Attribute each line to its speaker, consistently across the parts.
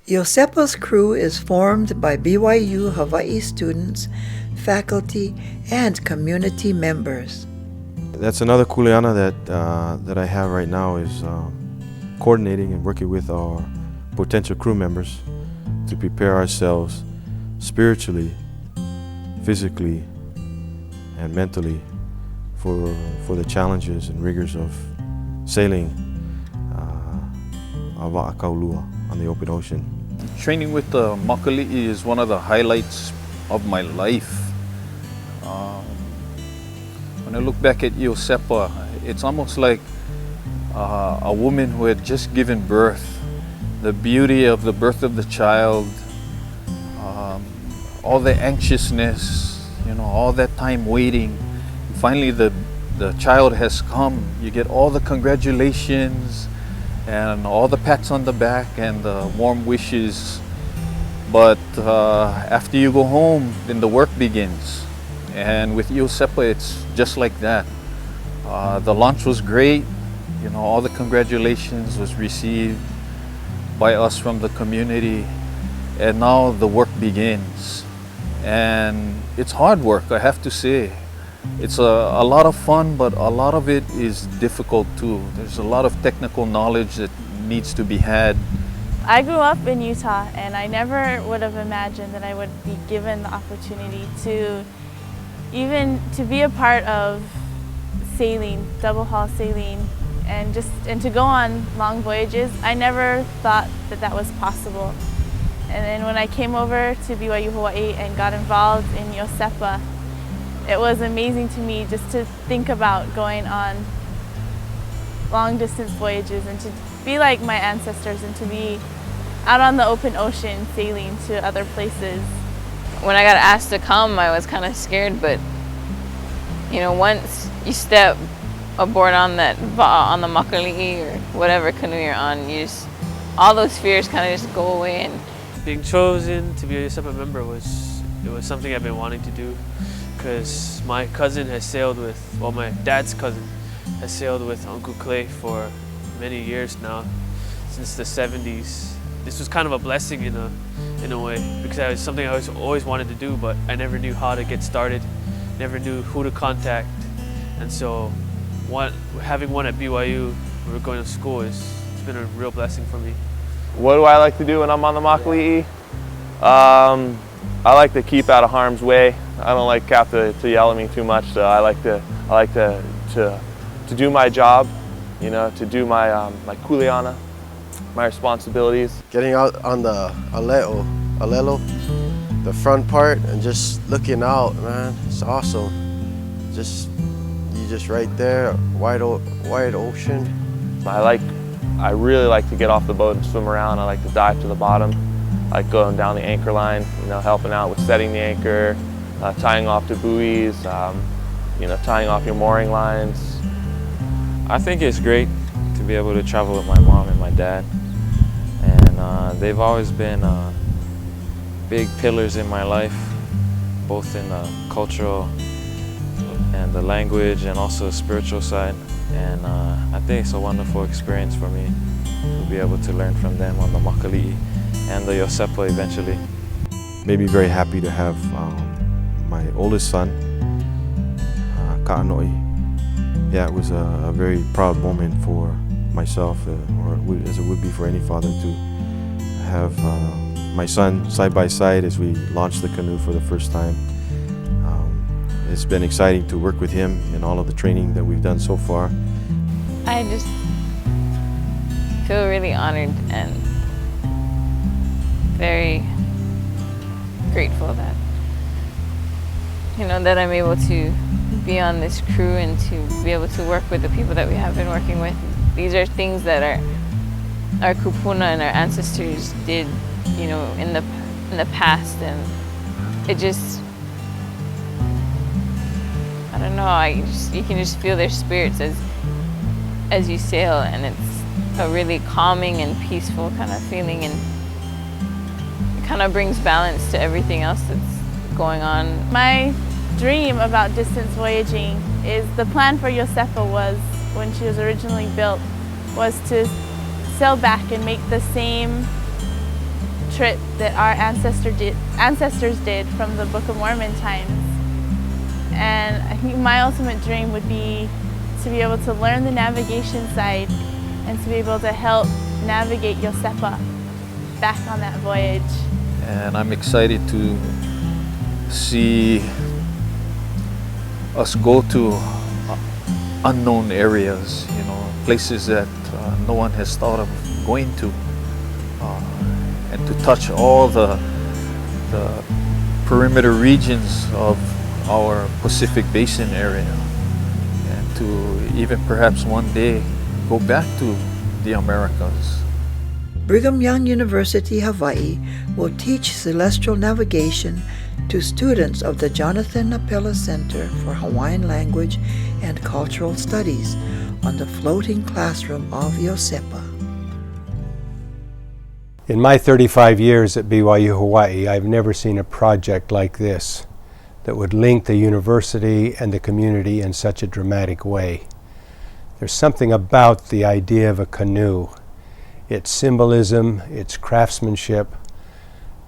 Speaker 1: Iosepa's crew is formed by BYU Hawaii students, faculty, and community members.
Speaker 2: That's another kuleana that I have right now is coordinating and working with our potential crew members to prepare ourselves spiritually, physically, and mentally for the challenges and rigors of sailing on the open ocean.
Speaker 3: Training with the makali'i is one of the highlights of my life. When I look back at Iosepa, it's almost like a woman who had just given birth. The beauty of the birth of the child, all the anxiousness, all that time waiting. Finally the child has come. You get all the congratulations and all the pats on the back and the warm wishes. But after you go home, then the work begins. And with Iosepa, it's just like that. The launch was great. All the congratulations was received by us from the community. And now the work begins. And it's hard work, I have to say. It's a lot of fun, but a lot of it is difficult too. There's a lot of technical knowledge that needs to be had.
Speaker 4: I grew up in Utah, and I never would have imagined that I would be given the opportunity to be a part of sailing, double hull sailing, and to go on long voyages. I never thought that was possible. And then when I came over to BYU Hawaii and got involved in Iosepa, it was amazing to me just to think about going on long distance voyages and to be like my ancestors and to be out on the open ocean sailing to other places.
Speaker 5: When I got asked to come, I was kind of scared, but once you step aboard on the makali'i or whatever canoe you're on, all those fears kind of just go away. And
Speaker 6: being chosen to be a Iosepa member was something I've been wanting to do, because my cousin has sailed with, my dad's cousin has sailed with Uncle Clay for many years now, since the 70s. This was kind of a blessing in a way, because it was something I always wanted to do, but I never knew how to get started, never knew who to contact. And so having one at BYU where we're going to school it's been a real blessing for me.
Speaker 7: What do I like to do when I'm on the makali'i? I like to keep out of harm's way. I don't like Cap to yell at me too much, so I like to do my job, to do my kuleana, my responsibilities.
Speaker 8: Getting out on the alelo, the front part, and just looking out, man, it's awesome. You just right there, wide ocean.
Speaker 7: I really like to get off the boat and swim around. I like to dive to the bottom. I like going down the anchor line, helping out with setting the anchor, tying off the buoys, tying off your mooring lines.
Speaker 9: I think it's great to be able to travel with my mom and my dad. And they've always been big pillars in my life, both in the cultural and the language and also the spiritual side. And I think it's a wonderful experience for me to be able to learn from them on the makali'i and the Iosepa eventually.
Speaker 2: Made me very happy to have my oldest son, Ka'anoi. Yeah, it was a very proud moment for myself, or as it would be for any father, to have my son side by side as we launched the canoe for the first time. It's been exciting to work with him in all of the training that we've done so far.
Speaker 5: I just feel really honored and very grateful that that I'm able to be on this crew and to be able to work with the people that we have been working with. These are things that our kupuna and our ancestors did, in the past, and it just, I don't know, you can just feel their spirits as you sail, and it's a really calming and peaceful kind of feeling, and it kind of brings balance to everything else that's going on.
Speaker 4: My dream about distance voyaging is, the plan for Iosepa was, when she was originally built, was to sail back and make the same trip that our ancestors did from the Book of Mormon times. And I think my ultimate dream would be to be able to learn the navigation side and to be able to help navigate Iosepa back on that voyage.
Speaker 3: And I'm excited to see us go to unknown areas, you know, places that no one has thought of going to, and to touch all the perimeter regions of our Pacific Basin area, and to even perhaps one day go back to the Americas.
Speaker 1: Brigham Young University, Hawaii will teach celestial navigation to students of the Jonathan Appella Center for Hawaiian Language and Cultural Studies on the floating classroom of Iosepa.
Speaker 10: In my 35 years at BYU Hawaii, I've never seen a project like this that would link the university and the community in such a dramatic way. There's something about the idea of a canoe, its symbolism, its craftsmanship,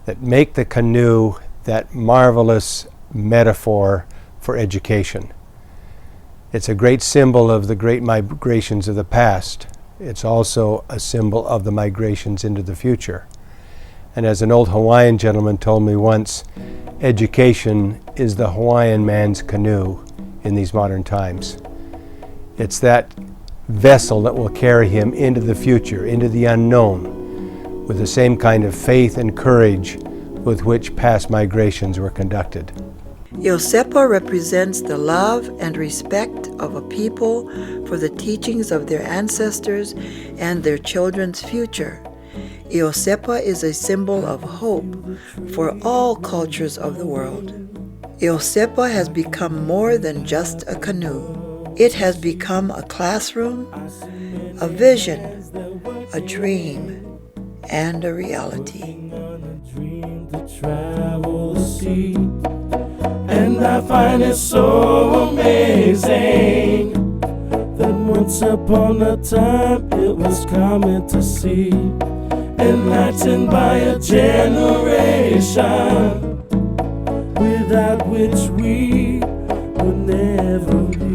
Speaker 10: that make the canoe that marvelous metaphor for education. It's a great symbol of the great migrations of the past. It's also a symbol of the migrations into the future. And as an old Hawaiian gentleman told me once, education is the Hawaiian man's canoe in these modern times. It's that vessel that will carry him into the future, into the unknown, with the same kind of faith and courage with which past migrations were conducted.
Speaker 1: Iosepa represents the love and respect of a people for the teachings of their ancestors and their children's future. Iosepa is a symbol of hope for all cultures of the world. Iosepa has become more than just a canoe. It has become a classroom, a vision, a dream, and a reality.
Speaker 11: Travel the sea, and I find it so amazing that once upon a time it was common to see, enlightened by a generation without which we would never be.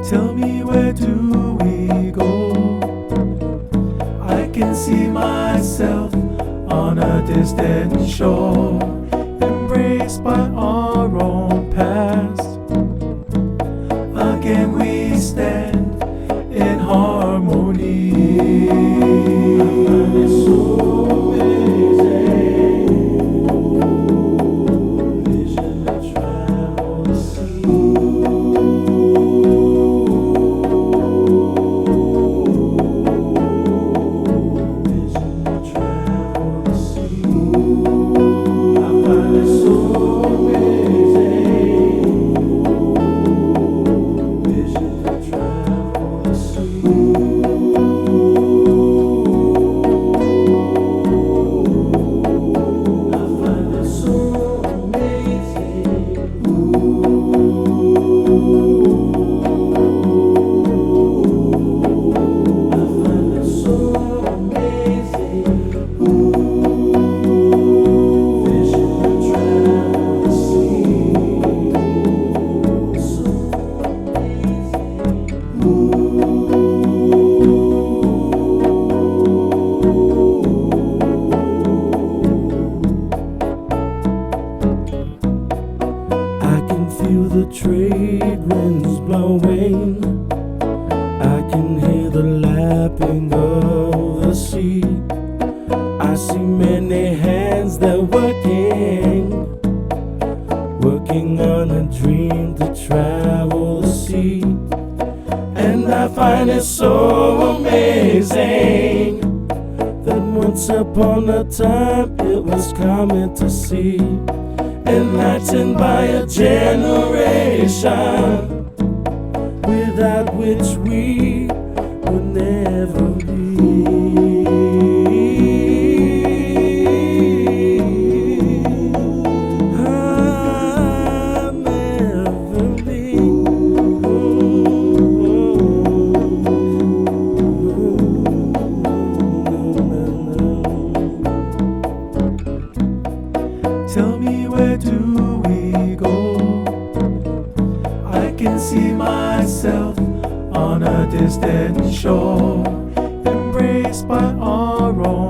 Speaker 11: Tell me, where do we go? I can see myself on a distant shore, embraced by our own past. Again we stand in harmony. It's so amazing. Vision to travel the sea. Feel the trade winds blowing. I can hear the lapping of the sea. I see many hands that are working on a dream to travel the sea. And I find it so amazing that once upon a time it was common to see, enlightened by a generation without which we would never and shore, embraced by our own